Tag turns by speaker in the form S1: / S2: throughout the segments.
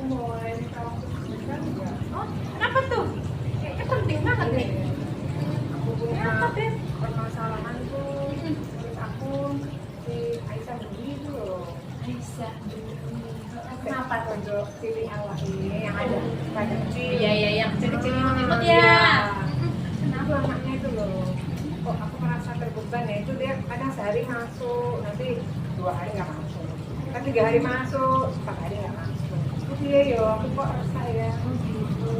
S1: mulai minta waktu sebentar enggak?
S2: Oh, kenapa tuh? Kayaknya penting banget nih.
S1: Aku punya
S2: Kenapa, Beb?
S1: permasalahan tuh, menurut aku si Aisyah Budi itu loh.
S2: Aisyah.
S1: Kenapa tuh pilih awal ini yang ada pada kecil?
S2: Iya, iya, yang kecil-kecil imut-imut
S1: Iya.
S2: ya.
S1: Kenapa anaknya itu loh? Kok aku merasa terbeban ya, itu dia kadang sehari masuk, nanti 2 hari nggak masuk, kan 3 hari masuk, 4 hari nggak masuk. Oh iya yo, aku kok rasa ya gitu.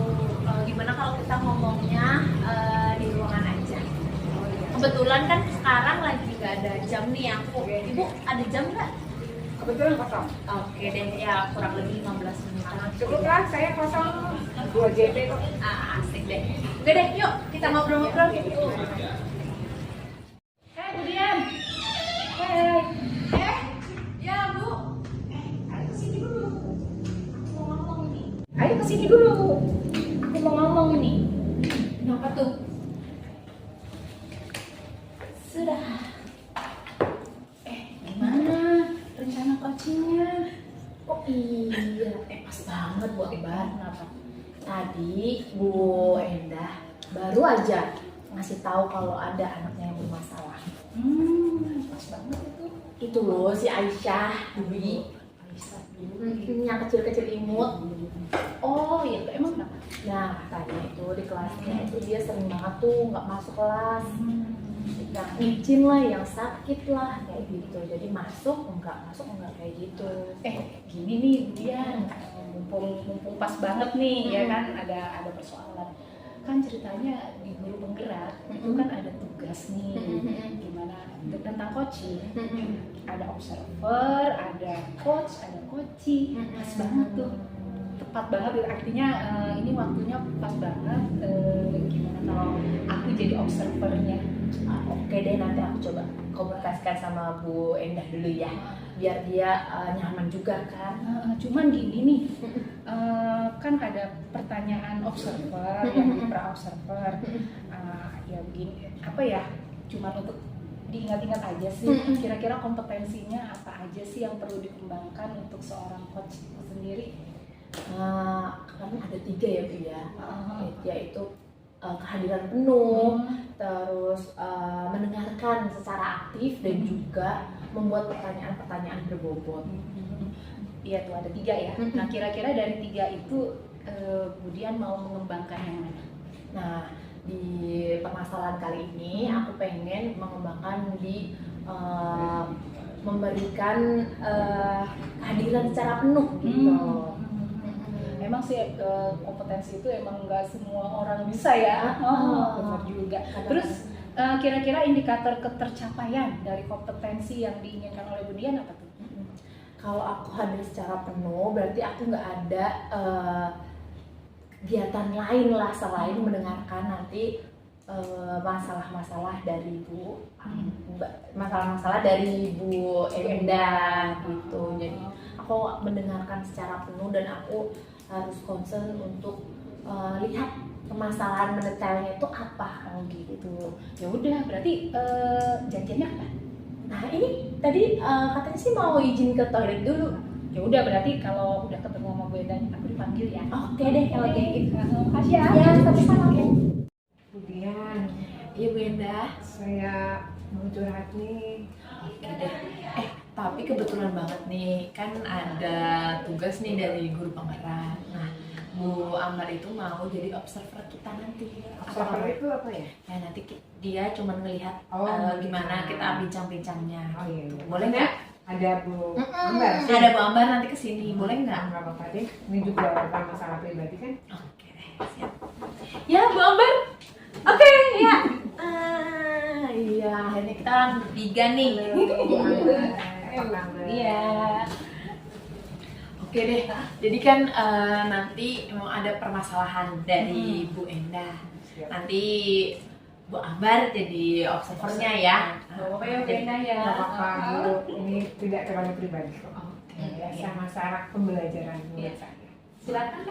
S2: Gimana kalau kita ngomongnya di ruangan aja?
S1: Oh iya.
S2: Kebetulan kan sekarang lagi gak ada jam nih aku. Ibu ada jam nggak?
S1: Kebetulan kosong.
S2: Oke deh, ya kurang lebih 15 menit.
S1: Cukup lah, saya kosong 2 JP kok.
S2: Asik deh. Oke deh, yuk kita ngobrol-ngobrol. Bu Dian. Ya Bu. Ayo kesini dulu. Aku mau ngomong nih.
S1: Ayo kesini dulu.
S2: Aku mau ngomong nih. Kenapa tuh? Sudah. Gimana rencana coachingnya?
S3: Oh iya, pas banget Bu Akbar.
S2: Kenapa?
S3: Tadi Bu Endah baru aja ngasih tahu kalau ada anaknya yang bermasalah.
S2: Pas banget itu.
S3: Itu loh si Aisyah Dwi,
S2: Aisyah
S3: yang kecil-kecil imut.
S2: Oh iya, emang kenapa?
S3: Nah katanya itu di kelasnya itu dia sering banget tuh nggak masuk kelas, yang izin lah, yang sakit lah kayak gitu. Jadi masuk enggak kayak gitu.
S2: Gini nih Bu Dian, mumpung pas banget nih ya kan ada persoalan. Kan ceritanya di guru penggerak itu kan ada tugas nih, gimana tentang coaching. Ada observer, ada coach, ada coaching. Pas banget tuh, tepat banget. Artinya ini waktunya pas banget. Gimana kalau aku jadi observernya?
S3: Oke deh, nanti aku coba komunikasikan sama Bu Endah dulu ya, biar dia nyaman juga kan.
S2: Cuman gini nih, kan ada pertanyaan observer yang di pra observer. Ya begini, apa ya? Cuman untuk diingat-ingat aja sih. Kira-kira kompetensinya apa aja sih yang perlu dikembangkan untuk seorang coach itu sendiri?
S3: Karena ada 3 ya Bu ya, yaitu kehadiran penuh, terus mendengarkan secara aktif dan juga membuat pertanyaan-pertanyaan berbobot.
S2: Iya tuh ada 3 ya. Nah kira-kira dari 3 itu kemudian mau mengembangkan yang mana?
S3: Nah di permasalahan kali ini aku pengen mengembangkan di memberikan kehadiran secara penuh gitu.
S2: Memang sih kompetensi itu emang nggak semua orang bisa ya. Benar juga. Terus kira-kira indikator ketercapaian dari kompetensi yang diinginkan oleh Bu Dian apa tuh?
S3: Kalau aku hadir secara penuh berarti aku nggak ada kegiatan lain lah selain mendengarkan nanti masalah-masalah dari masalah-masalah dari Bu Endah gitu. Jadi aku mendengarkan secara penuh dan aku harus concern untuk lihat permasalahan mendetailnya itu apa gitu.
S2: Ya udah, berarti janjiannya apa?
S3: Nah ini tadi katanya sih mau izin ke toilet dulu.
S2: Ya udah, berarti kalau udah ketemu sama Bu Endah aku dipanggil ya.
S3: Oke deh kalau kayak gitu.
S2: Makasih ya.
S3: Ya sampai sana.
S1: Bu Dian,
S3: Iya Bu Endah.
S1: saya mau curhat nih.
S3: Oke deh. Tapi kebetulan banget nih, kan ada tugas nih dari guru penggerak. Nah, Bu Ambar itu mau jadi observer kita nanti.
S1: Observer itu apa ya?
S3: Ya nanti dia cuma ngelihat gimana kita bincang-bincangnya.
S1: Oh iya.
S3: Gitu. Boleh nggak?
S1: Ada Bu Ambar.
S3: Ada Bu Ambar nanti kesini, boleh nggak?
S1: Nggak apa-apa deh. Ini juga masalah pribadi kan.
S3: Oke deh, siap. Ya Bu Ambar. Oke, ya. Iya, akhirnya kita bertiga nih.
S1: Bu Ambar.
S2: Iya.
S3: Oke deh, jadi kan nanti memang ada permasalahan dari Bu Endah. Nanti Bu Ambar jadi observernya ya.
S2: Oke, Bu Endah ya.
S1: Nggak apa-apa Bu, ini tidak terlalu pribadi kok.
S3: Oke,
S1: Biasa masalah pembelajaran
S2: Iya.
S1: menurut saya.
S2: Silakan.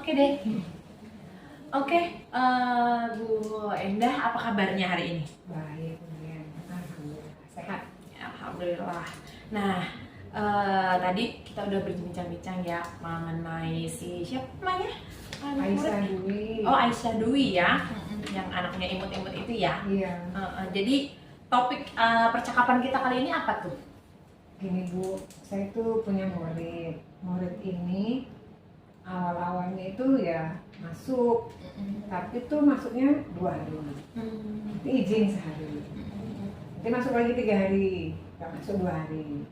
S3: Oke deh. Oke, Bu Endah, apa kabarnya hari ini?
S1: Baik, kemudian alhamdulillah sehat.
S3: Alhamdulillah. Nah, tadi kita udah berbincang-bincang ya mengenai si siapa namanya?
S1: Aisyah Dwi.
S3: Oh, Aisyah Dwi ya, yang anaknya imut-imut itu ya.
S1: Iya.
S3: Jadi topik percakapan kita kali ini apa tuh?
S1: Gini Bu, saya tuh punya murid. Murid ini awal-awalnya itu ya masuk, tapi tuh masuknya 2 hari, nanti izin sehari, nanti masuk lagi 3 hari, nggak masuk 2 hari.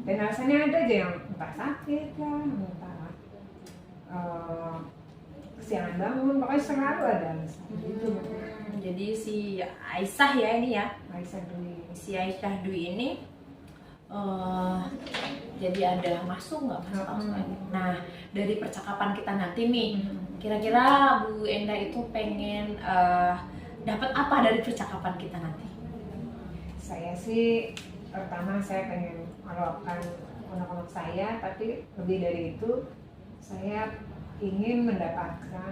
S1: Dan alasannya ada aja yang entah sakit lah, entah kesiangan bangun, pokoknya selalu ada alasan gitu.
S3: Jadi si Aisyah ya ini ya,
S1: Aisyah Dwi.
S3: si Aisyah Dwi ini jadi ada masuk nggak masuk lagi. Nah, dari percakapan kita nanti nih, kira-kira Bu Endah itu pengen dapat apa dari percakapan kita nanti?
S1: Saya sih pertama saya pengen meluapkan unek-unek saya, tapi lebih dari itu saya ingin mendapatkan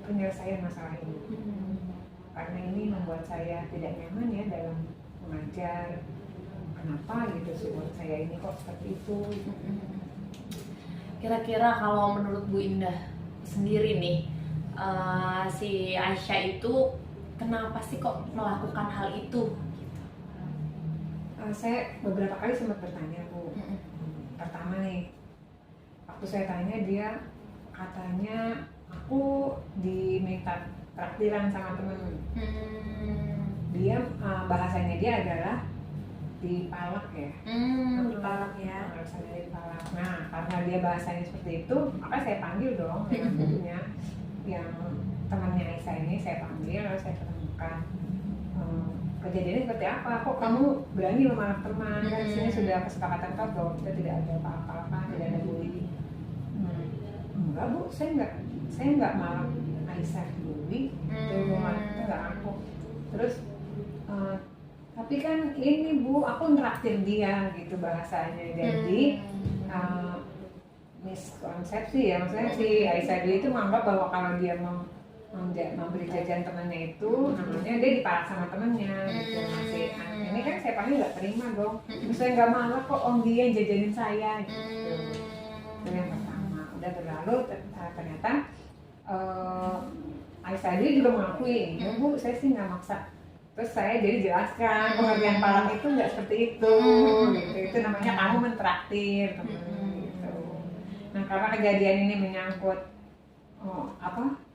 S1: penyelesaian masalah ini. Karena ini membuat saya tidak nyaman ya dalam mengajar. Kenapa gitu sih buat saya ini kok seperti itu?
S3: Kira-kira kalau menurut Bu Indah sendiri nih, si Aisyah itu kenapa sih kok melakukan hal itu?
S1: Saya beberapa kali sempat bertanya Bu. Pertama nih, waktu saya tanya dia katanya aku diminta traktiran sama temen. Dia bahasanya dia adalah dipalak ya.
S3: Dipalak ya.
S1: Bahasanya dipalak. Nah, karena dia bahasanya seperti itu, maka saya panggil dong yang punya yang temannya Aisyah ini, saya panggil lalu saya ketemukan. Kejadiannya seperti apa? Kok kamu berani memalak teman? Kan di sini sudah kesepakatan kalau kita tidak ada apa-apa, tidak ada bully. Enggak Bu, saya enggak malak Aisyah Dwi, itu enggak aku. Terus tapi kan ini Bu, aku ngeraktir dia gitu bahasanya. Jadi miskonsepsi ya, maksudnya si Aisyah Dwi itu menganggap bahwa kalau dia memberi jajan temannya itu namanya dia dipalak sama temannya gitu. Masih ini kan saya panggil nggak terima dong. Saya nggak malah kok om dia yang jajanin saya gitu. Itu yang pertama. Udah berlalu ternyata Aisyah Dwi juga mengakui, ya Bu saya sih nggak maksa. Terus saya jadi jelaskan pengertian palak itu nggak seperti itu gitu. Itu namanya kamu mentraktir teman gitu. Nah karena kejadian ini menyangkut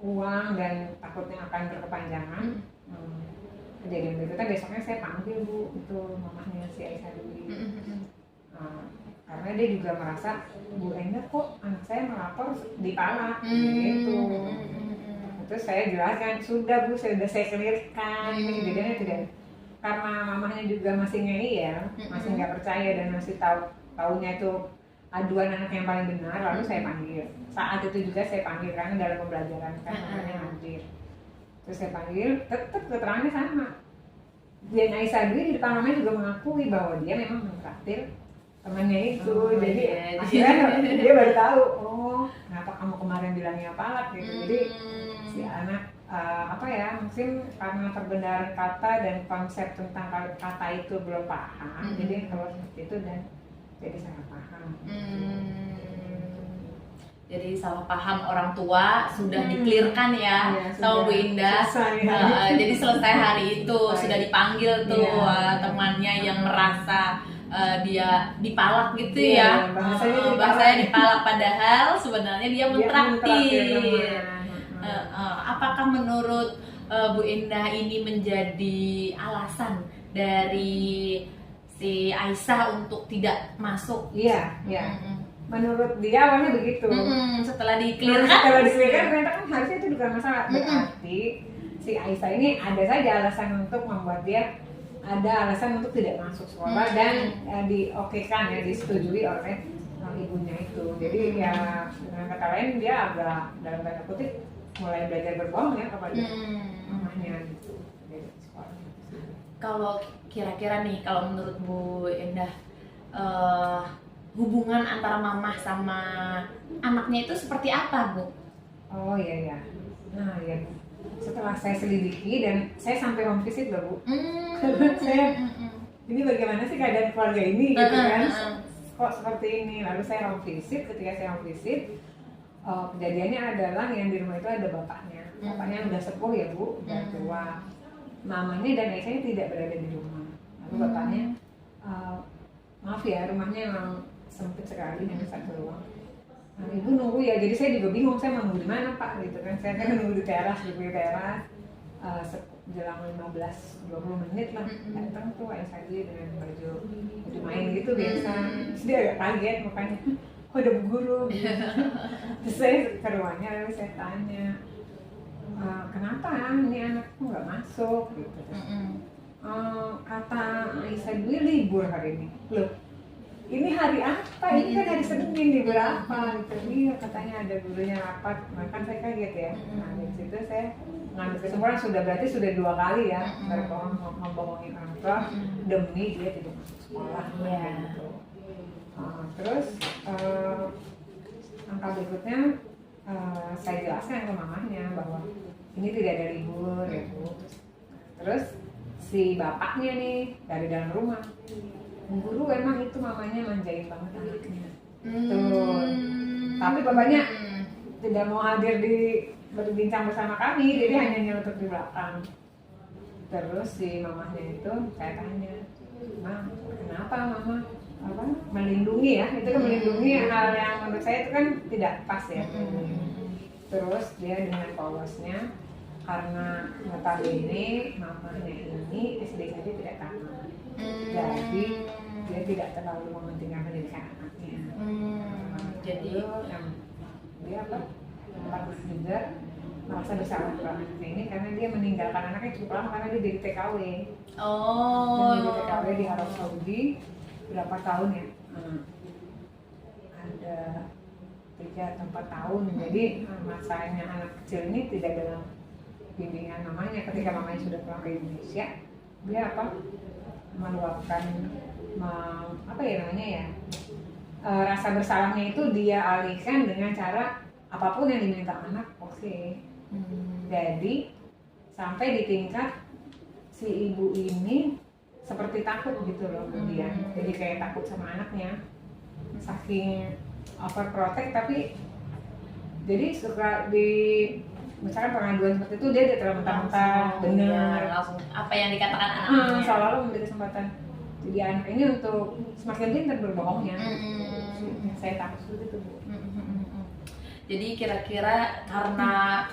S1: uang dan takutnya akan berkepanjangan, kejadian berikutnya besoknya saya panggil Bu itu mamahnya si Aisyah Dwi. Karena dia juga merasa Bu Endah kok anak saya melapor dipalak gitu. Terus saya jelaskan, sudah Bu, sudah saya clearkan, ini kejadiannya tidak, karena mamahnya juga masih ngeyel, masih nggak percaya dan masih taunya itu aduan anak yang paling benar, lalu saya panggil. Saat itu juga saya panggil karena dalam pembelajaran kan mamahnya hadir. Terus saya panggil, tetap keterangannya sama. Dan Aisyah Dwi di depan mamanya juga mengakui bahwa dia memang mentraktir temannya itu. Jadi akhirnya dia baru tahu, oh kenapa kamu kemarin bilangnya palak gitu. Jadi si anak mungkin karena perbenaran kata dan konsep tentang kata itu belum paham, jadi kalau seperti itu dan jadi salah paham.
S3: Jadi salah paham orang tua sudah diklirkan ya sama Bu Indah. Jadi selesai hari itu sudah dipanggil tuh temannya yang merasa dia dipalak gitu ya. Bahasanya dipalak padahal sebenarnya dia mentraktir. Apakah menurut Bu Indah ini menjadi alasan dari si Aisyah untuk tidak masuk?
S1: Iya. Menurut dia awalnya begitu.
S3: Setelah diklirkan
S1: ternyata kan harusnya itu bukan masalah. Berarti si Aisyah ini ada saja alasan untuk membuat dia ada alasan untuk tidak masuk sekolah dan diokekan ya, disetujui oleh ibunya itu. Jadi ya dengan kata lain dia agak dalam tanda kutip mulai belajar berbohong ya kepada mamahnya gitu dari sekolah.
S3: Kalau kira-kira nih, kalau menurut Bu Endah, hubungan antara mamah sama anaknya itu seperti apa, Bu?
S1: Oh iya. Nah ya, setelah saya selidiki dan saya sampai home visit loh Bu. Saya ini bagaimana sih keadaan keluarga ini gitu kan. kok seperti ini. Lalu saya home visit, ketika saya home visit, kejadiannya adalah yang di rumah itu ada bapaknya. Bapaknya udah sepuh ya Bu, udah tua. Mamanya dan ayahnya tidak berada di rumah. Lalu bapaknya, maaf ya, rumahnya memang sempit sekali, hanya satu ruang. Nah, ibu nunggu ya, jadi saya juga bingung, saya mau nunggu di mana Pak, gitu kan. Saya kan nunggu di teras, jelang 15-20 menit lah. Datang tuh ayah saya dengan baju main gitu biasa. Terus dia agak kaget makanya, kok ada Bu Guru? Terus saya ke rumahnya, lalu saya tanya, kenapa ini anakku nggak masuk? Gitu. Kata Aisyah dulu libur hari ini. Loh, ini hari apa? Ini kan hari Senin, libur apa? Gitu. Iya, katanya ada gurunya rapat. Maka saya kaget ya. Nah, dari situ saya ngambil kesimpulan berarti sudah 2 kali ya berbohong membohongi orang tua demi dia tidak masuk sekolah. Gitu. Terus angka berikutnya saya jelaskan ke mamanya bahwa ini tidak ada libur ya Bu. Terus si bapaknya nih dari dalam rumah, Bu Guru emang itu mamanya manjain banget anaknya. Tuh. Tapi bapaknya tidak mau hadir berbincang bersama kami, jadi hanya nyelotok di belakang. Terus si mamahnya itu saya tanya, "Ma, kenapa Mama melindungi ya? Itu kan melindungi hal yang menurut saya itu kan tidak pas ya." Terus dia dengan polosnya, karena notabene mamanya ini SD saja tidak tamat, jadi dia tidak terlalu mementingkan pendidikan anaknya. Jadi dia juga merasa bersalah terhadap anaknya ini karena dia meninggalkan anaknya cukup lama karena dia jadi TKW. Dan jadi TKW di Arab Saudi berapa tahun ya? Ada 3 atau 4 tahun. Jadi masanya anak kecil ini tidak dalam bimbingan mamanya. Ketika mamanya sudah pulang ke Indonesia, dia meluapkan rasa bersalahnya itu dia alihkan dengan cara apapun yang diminta anak, oke. Jadi sampai di tingkat si ibu ini seperti takut gitu loh dia. Jadi kayak takut sama anaknya, saking overprotect. Tapi jadi suka misalkan pengaduan seperti itu dia terlalu mentah-mentah benar
S3: langsung apa yang dikatakan anaknya,
S1: selalu memberi kesempatan jadi anak ini untuk semakin pintar berbohongnya. Saya takut seperti itu Bu.
S3: Jadi kira-kira karena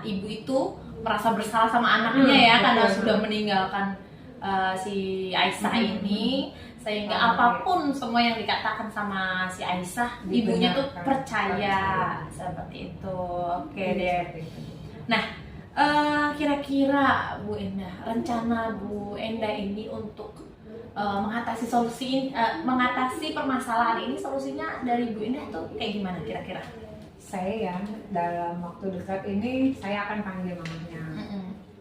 S3: ibu itu merasa bersalah sama anaknya ya karena sudah meninggalkan si Aisyah ini, sehingga apapun semua yang dikatakan sama si Aisyah ibunya tuh percaya seperti itu. Oke deh. Nah, kira-kira Bu Endah, rencana Bu Endah ini untuk mengatasi permasalahan ini, solusinya dari Bu Endah tuh kayak gimana kira-kira?
S1: Saya dalam waktu dekat ini saya akan panggil mamanya.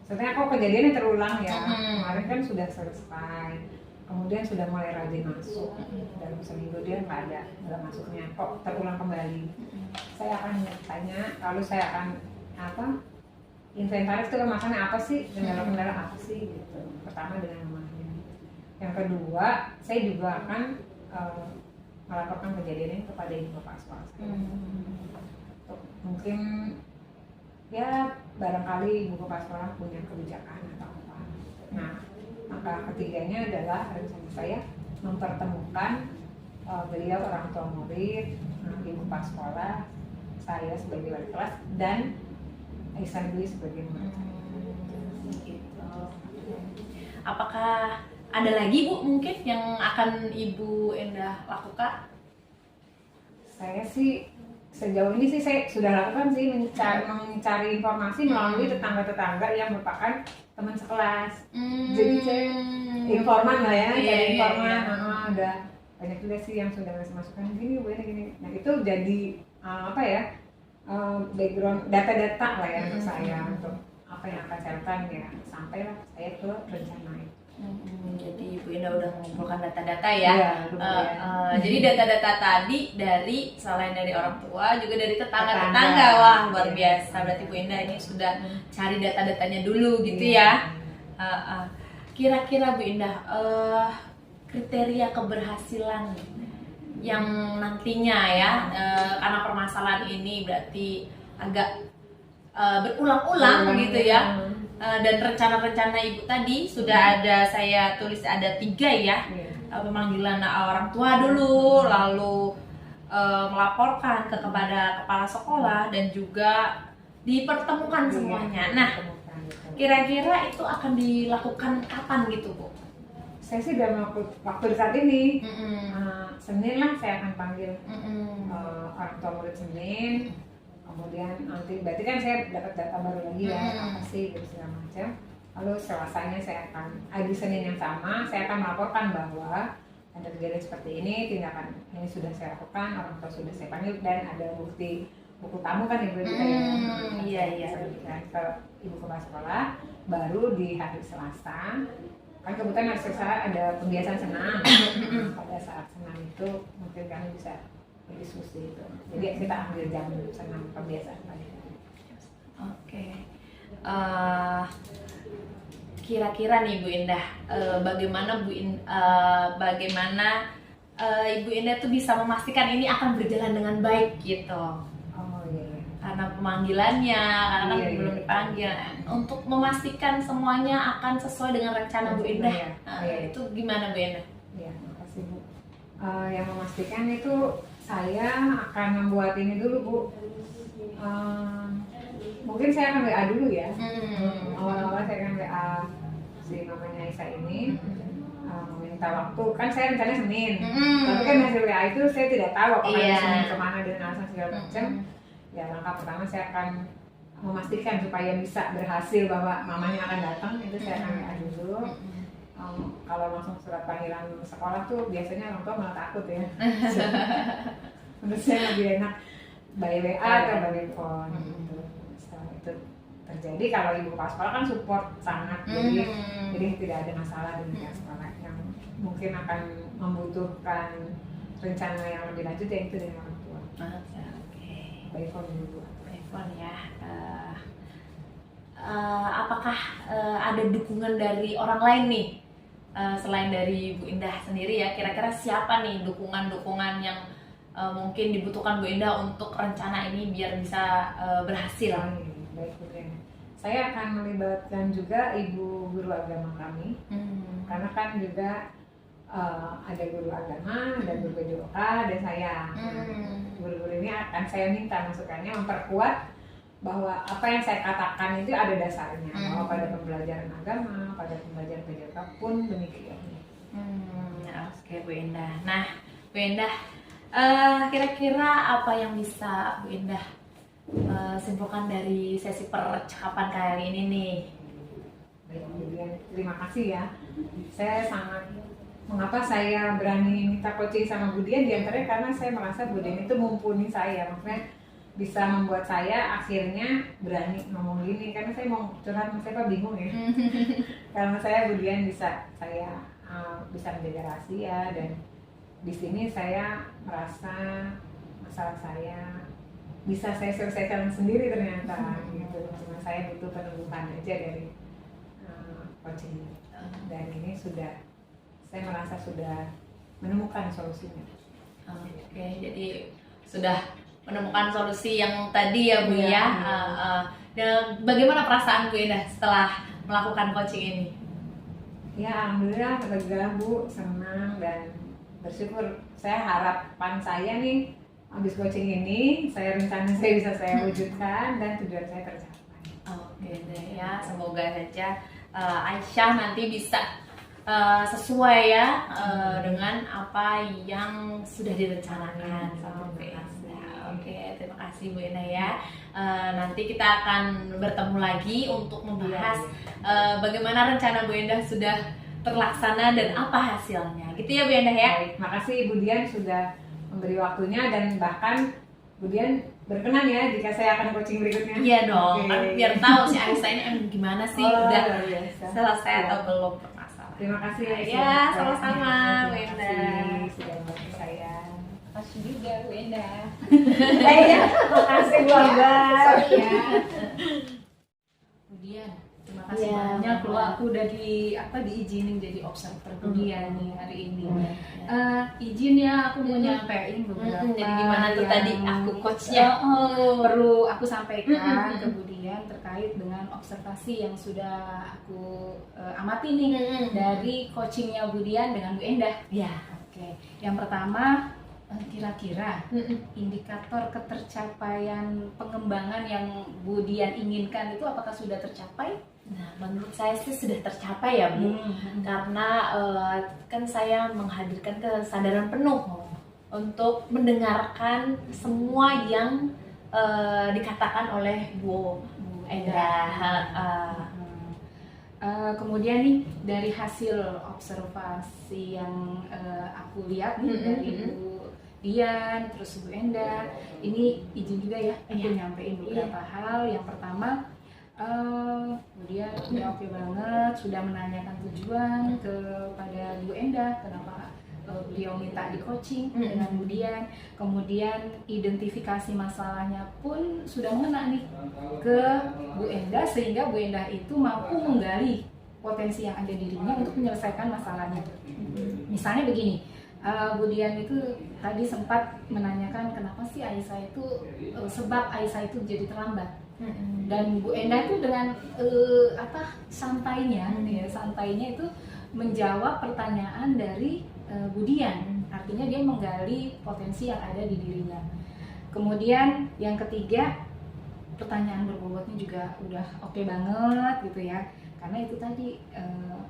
S1: Sebenarnya kok kejadiannya terulang ya. Kemarin kan sudah selesai, kemudian sudah mulai rajin masuk. Dalam seminggu dia nggak masuknya, kok terulang kembali. Saya akan tanya, lalu saya akan inventaris itu masalahnya apa sih, kendala-kendala apa sih gitu. Pertama dengan mamanya. Yang kedua, saya juga akan melaporkan kejadian ini kepada ibu bapak sekolah saya. Mungkin ya barangkali ibu bapak sekolah punya kebijakan atau apa. Nah, maka ketiganya adalah rencana saya mempertemukan beliau orang tua murid, ibu bapak sekolah, saya sebagai wali kelas, dan Aisyah Dwi sebagai murid.
S3: Gitu. Apakah ada lagi Bu mungkin yang akan Ibu Endah lakukan?
S1: Saya sih sejauh ini saya sudah lakukan sih mencari informasi melalui tetangga-tetangga yang merupakan teman sekelas. Jadi saya informan lah ya, cari informan. Ada banyak juga sih yang sudah ngasih masukan gini. Nah itu jadi background data-data lah ya untuk saya, untuk apa yang akan saya lakukan ya sampailah saya ke rencana itu.
S3: Jadi Ibu Endah udah mengumpulkan data-data ya. Jadi data-data tadi selain dari orang tua juga dari tetangga-tetangga. Wah, luar biasa. Berarti Bu Endah ini sudah cari data-datanya dulu gitu ya. Kira-kira Bu Endah kriteria keberhasilan yang nantinya ya, karena permasalahan ini berarti agak berulang-ulang gitu ya. Dan rencana-rencana ibu tadi sudah ada, saya tulis ada 3 ya. Pemanggilan orang tua dulu, lalu melaporkan kepada kepala sekolah, dan juga dipertemukan semuanya. Nah, kira-kira itu akan dilakukan kapan gitu, Bu?
S1: Saya sih dalam waktu saat ini, Senin lah saya akan panggil orang tua murid Senin. Kemudian nanti berarti kan saya dapat data baru lagi ya, apa sih gitu segala macam. Lalu Selasanya saya akan, di Senin yang sama saya akan melaporkan bahwa ada kejadian seperti ini, tindakan ini sudah saya lakukan, orang tua sudah saya panggil, dan ada bukti buku tamu kan ibu kita
S3: iya.
S1: ke ibu kepala sekolah. Baru di hari Selasa kan kebetulan hari Selasa ada pembiasaan senam. Pada saat senam itu mungkin kami bisa berdiskusi itu, jadi kita ambil jam senam pembiasaan tadi.
S3: Oke. Kira-kira nih Bu Indah, bagaimana Ibu Indah tuh bisa memastikan ini akan berjalan dengan baik gitu?
S1: Oh iya.
S3: Karena pemanggilannya, karena kan
S1: Iya.
S3: belum dipanggil. Untuk memastikan semuanya akan sesuai dengan rencana Bu Indah, itu gimana Bu Indah?
S1: Ya, makasih Bu. Yang memastikan itu saya akan membuat ini dulu Bu. Mungkin saya akan WA dulu ya. Awal-awal saya akan WA si mamanya Isa ini, meminta waktu. Kan saya rencananya Senin, tapi kan hasil WA itu saya tidak tahu apakah Senin kemana dan alasan segala macam. Ya, langkah pertama saya akan memastikan supaya bisa berhasil bahwa mamanya akan datang, itu saya akan WA dulu. Kalau langsung surat panggilan sekolah tuh biasanya orang tua malah takut ya. Menurut saya lebih enak by WA atau by phone gitu. Setelah itu terjadi, kalau ibu kepala sekolah kan support sangat, jadi tidak ada masalah dengan pihak sekolah yang mungkin akan membutuhkan rencana yang lebih lanjut, ya itu dengan orang tua. By phone dulu.
S3: By phone ya. Apakah ada dukungan dari orang lain nih, selain dari Bu Indah sendiri ya? Kira-kira siapa nih dukungan-dukungan yang mungkin dibutuhkan Bu Indah untuk rencana ini biar bisa berhasil?
S1: Baik, saya akan melibatkan juga ibu guru agama kami, karena kan juga ada guru agama, ada guru PJOK, dan saya. Guru-guru ini akan saya minta masukannya, memperkuat bahwa apa yang saya katakan itu ada dasarnya, bahwa pada pembelajaran agama, pada pembelajaran PJOK pun demikian.
S3: Oke Bu Indah. Nah Bu Indah, kira-kira apa yang bisa Bu Indah simpulkan dari sesi percakapan kali ini nih?
S1: Baik, kemudian terima kasih ya. Saya sangat, mengapa saya berani minta coaching sama Budian, diantaranya karena saya merasa Budian itu mumpuni saya, maksudnya bisa membuat saya akhirnya berani ngomong gini, karena saya mau curhat sama siapa bingung ya. Karena saya Budian bisa, saya bisa menjaga rahasia, dan di sini saya merasa masalah saya bisa saya selesaikan sendiri ternyata gitu. Cuma saya butuh penumbuhan aja dari coaching, dan ini sudah, saya merasa sudah menemukan solusinya.
S3: Oke, jadi sudah menemukan solusi yang tadi ya Bu ya. Dan bagaimana perasaan Bu Indah setelah melakukan coaching ini?
S1: Ya, alhamdulillah lega Bu, senang dan bersyukur. Saya harapan saya nih, habis coaching ini, rencana saya bisa saya wujudkan dan tujuan saya tercapai.
S3: Oke deh ya, semoga saja Aisyah nanti bisa sesuai ya dengan apa yang sudah direncanakan sama Bu Indah. Oke, terima kasih Bu Indah ya. Nanti kita akan bertemu lagi untuk membahas bagaimana rencana Bu Indah sudah terlaksana dan apa hasilnya. Gitu ya Bu Indah ya.
S1: Baik, makasih Bu Dian sudah memberi waktunya, dan bahkan Bu Dian berkenan ya jika saya akan coaching berikutnya.
S3: Iya dong, kan biar tahu si Aisyah ini emang gimana sih, udah selesai atau belum permasalahan.
S1: Terima kasih
S3: ya, sama-sama Bu Indah.
S1: Sudah membantu saya.
S2: Makasih juga Bu Indah.
S1: Makasih Bu Abah.
S2: Sorry ya.
S3: Kemudian terima
S2: kasih
S3: Iya,
S2: banyak loh,
S3: Mbak.
S2: aku udah diizinin jadi observer Budian nih hari ini. Izin ya, aku mau nyampein beberapa.
S3: Jadi gimana tuh
S2: yang,
S3: tadi aku coachnya?
S2: perlu aku sampaikan ke Budian terkait dengan observasi yang sudah aku amati nih dari coachingnya Budian dengan Bu Endah.
S3: Ya.
S2: Oke, yang pertama kira-kira indikator ketercapaian pengembangan yang Budian inginkan itu apakah sudah tercapai?
S3: Nah, menurut saya sih sudah tercapai ya, Bu. Karena kan saya menghadirkan kesadaran penuh untuk mendengarkan semua yang dikatakan oleh Bu Endah.
S2: Kemudian nih dari hasil observasi yang aku lihat nih dari Bu Dian, terus Bu Endah, ini izin juga ya aku nyampein beberapa hal. Yang pertama, Bu Dian udah oke banget, sudah menanyakan tujuan kepada Bu Endah, kenapa beliau minta di coaching dengan Bu Dian. Kemudian identifikasi masalahnya pun sudah mengena nih ke Bu Endah, sehingga Bu Endah itu mampu menggali potensi yang ada di dirinya untuk menyelesaikan masalahnya. Misalnya begini, Bu Dian itu tadi sempat menanyakan kenapa sih Aisyah itu sebab Aisyah itu jadi terlambat. Dan Bu Endah itu dengan santainya itu menjawab pertanyaan dari Bu Dian. Artinya dia menggali potensi yang ada di dirinya. Kemudian yang ketiga, pertanyaan berbobotnya juga udah oke banget gitu ya. Karena itu tadi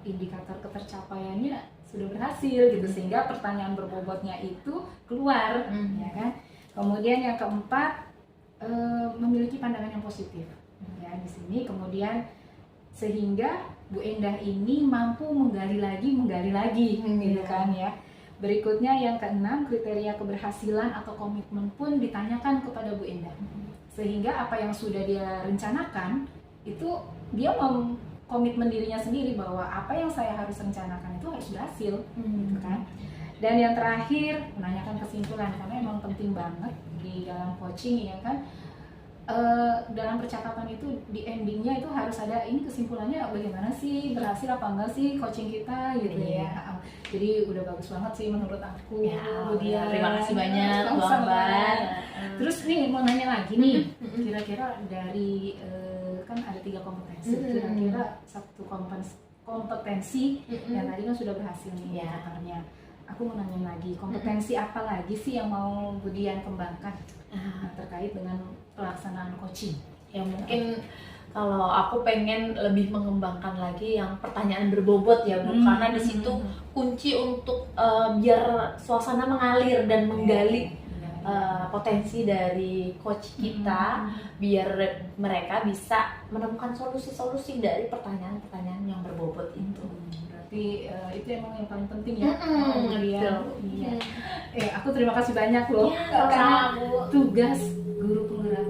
S2: indikator ketercapaiannya sudah berhasil gitu, sehingga pertanyaan berbobotnya itu keluar, ya kan. Kemudian yang keempat, memiliki pandangan yang positif ya di sini. Kemudian sehingga Bu Endah ini mampu menggali lagi gitu kan ya. Berikutnya yang keenam, kriteria keberhasilan atau komitmen pun ditanyakan kepada Bu Endah, sehingga apa yang sudah dia rencanakan itu dia komitmen dirinya sendiri bahwa apa yang saya harus rencanakan itu harus berhasil, gitu kan. Dan yang terakhir, menanyakan kesimpulan, karena emang penting banget di dalam coaching ya kan. Dalam percakapan itu di endingnya itu harus ada ini kesimpulannya bagaimana sih, berhasil apa enggak sih coaching kita gitu ya. Jadi udah bagus banget sih menurut aku.
S3: Ya, terima kasih banyak
S2: Mbak. Terus nih mau nanya lagi nih, kira-kira dari kan ada 3 kompetensi, kira-kira satu kompetensi yang tadi kan sudah berhasil nih katanya. Aku mau nanya lagi, kompetensi apa lagi sih yang mau Budian kembangkan terkait dengan pelaksanaan coaching?
S3: Ya mungkin kalau aku pengen lebih mengembangkan lagi yang pertanyaan berbobot ya Bu, karena di situ kunci untuk biar suasana mengalir dan menggali potensi dari coach kita, biar mereka bisa menemukan solusi-solusi dari pertanyaan-pertanyaan yang berbobot itu.
S2: Berarti itu emang yang paling penting ya. Iya.
S3: Betul.
S2: Aku terima kasih banyak loh,
S3: Ya,
S2: karena tugas guru penggerak